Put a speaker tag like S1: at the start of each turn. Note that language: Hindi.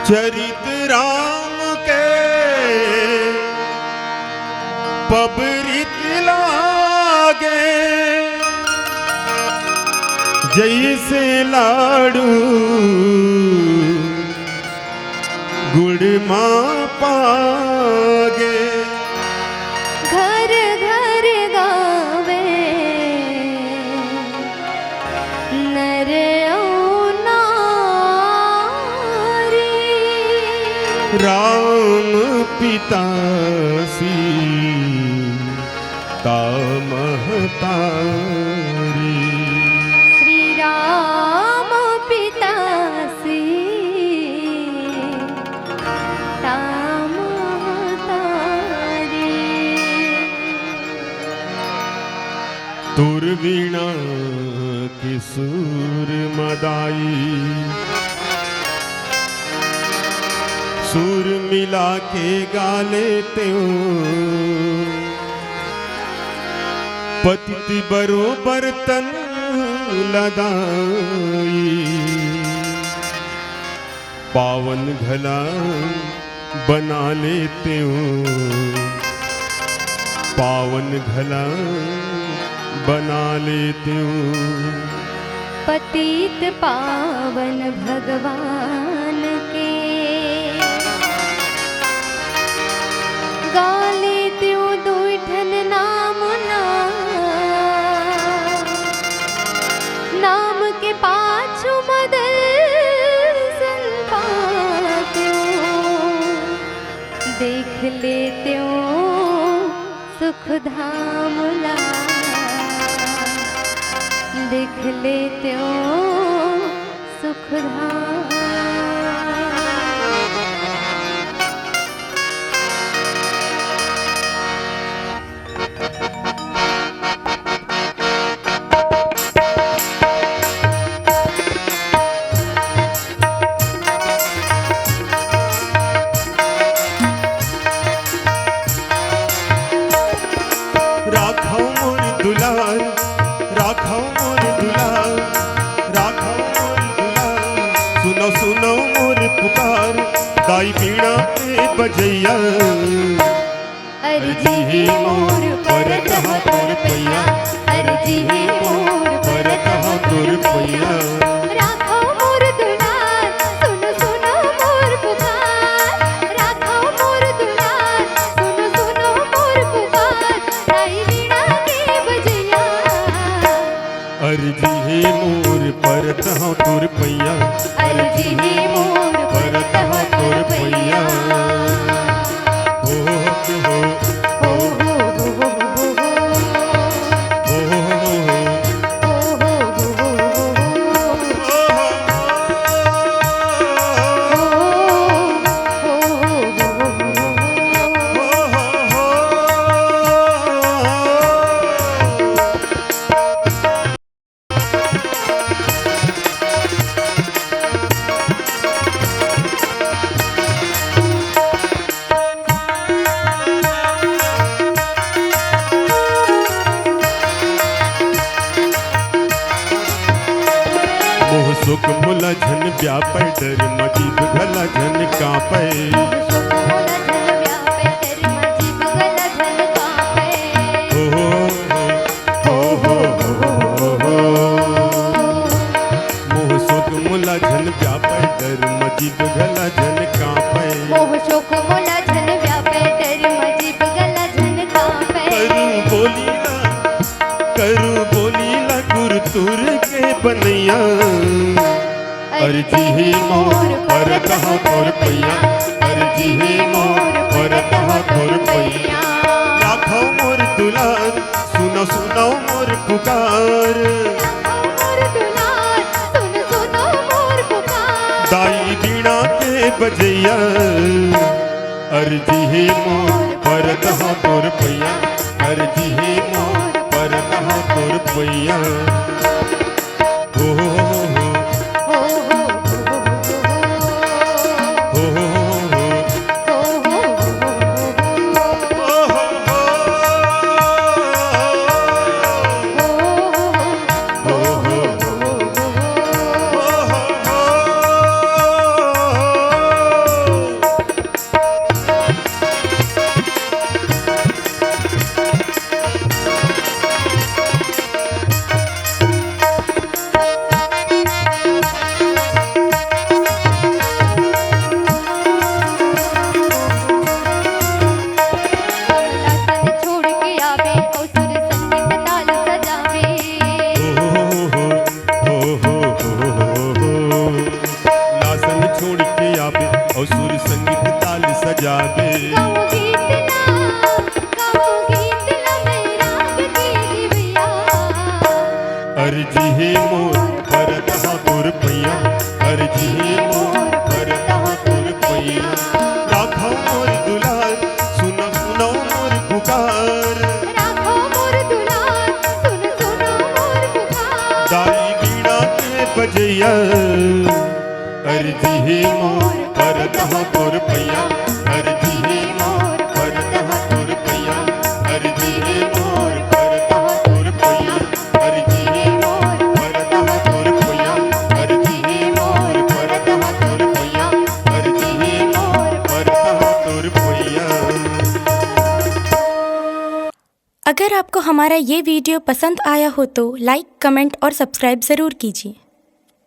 S1: चरित राम के पबरित लागे, जैसे लाडू गुड़ माँ पागे।
S2: घर घर गावे नर और नारी,
S1: राम पिता सीता महतारी।
S2: श्री राम पिता सीता महतारी।
S1: तुरवीणा की सुर मदाई, सुर मिला के गाले त्यों, पतित बरोबर तन लदाई। पावन घला बना लेते हो, पावन घला बना लेते हो।
S2: पतित पावन भगवान के गाले त्यों दुठन नाम नाम के पाछू मदर्शन पात्यों, देख लेते हो सुख धाम ला, देख लेते हो सुख धाम।
S1: राखो मोर दुलार, राखो मोर दुलार, राखो मोर दुलार। सुनो सुनो मोर पुकार, दाई बीणा पे बजैया।
S2: अर्जी ही मोर पर कहा तोर पैया, अर्जी ही मोर पर कहा तोर पैया। राखो मोर दुलार, सुनो सुनो मोर पुकार, राखो मोर दुलार, सुनो सुनो मोर पुकार, दाई बीणा के बजैया।
S1: अर्जी ही मोर पर कहा तोर पैया,
S2: अर्जी ही मोर पर कहा तोर पैया।
S1: हो हो हो
S2: हो हो हो हो
S1: हो हो मोह सुख मुला झन व्यापै, डर मजीब घला झन कापै। हो हो हो हो हो। मोह सुख मुला झन व्यापै, डर मजीब घला झन कापै।
S2: मोह शोक मोला झन व्यापै, डर मजीब गला झन कापै।
S1: करू बोलीला गुरु तुर के बनैया। अर्जी ही मोर पर कहा तोर पैया, अर्जी ही मोर पर कहा तोर पैया। राखो मोर दुलार, सुनो सुनो मोर पुकार,
S2: मोर दुलार, सुनो सुनो मोर पुकार।
S1: दाई बीणा के बजैया। अर्जी ही मोर पर कहा तोर पैया, अर्जी ही मोर पर कहा तोर पैया। हो हो हो
S2: हो हो
S1: हो हो
S2: हो हो हो।
S1: सजा दे।
S2: गाओ गीत ला मैं राग की दिव्या।
S1: अर्जी है मोर भरत हा तोर पैया, अर्जी है मोर भरत हा तोर पैया। राखो मोर दुलार सुनो सुनो मोर पुकार,
S2: राखो मोर दुलार सुनो सुनो मोर पुकार।
S1: दाई बीड़ा के बजैया, अर्जी है मोर भरत हा तोर पैया, अर्जी है मोर भरत हा तोर पैया, अर्जी है मोर भरत हा तोर पैया, अर्जी है मोर भरत हा तोर पैया, अर्जी है मोर भरत हा तोर पैया, अर्जी है मोर भरत हा तोर पैया।
S3: अगर आपको हमारा ये वीडियो पसंद आया हो तो लाइक, कमेंट और सब्सक्राइब ज़रूर कीजिए।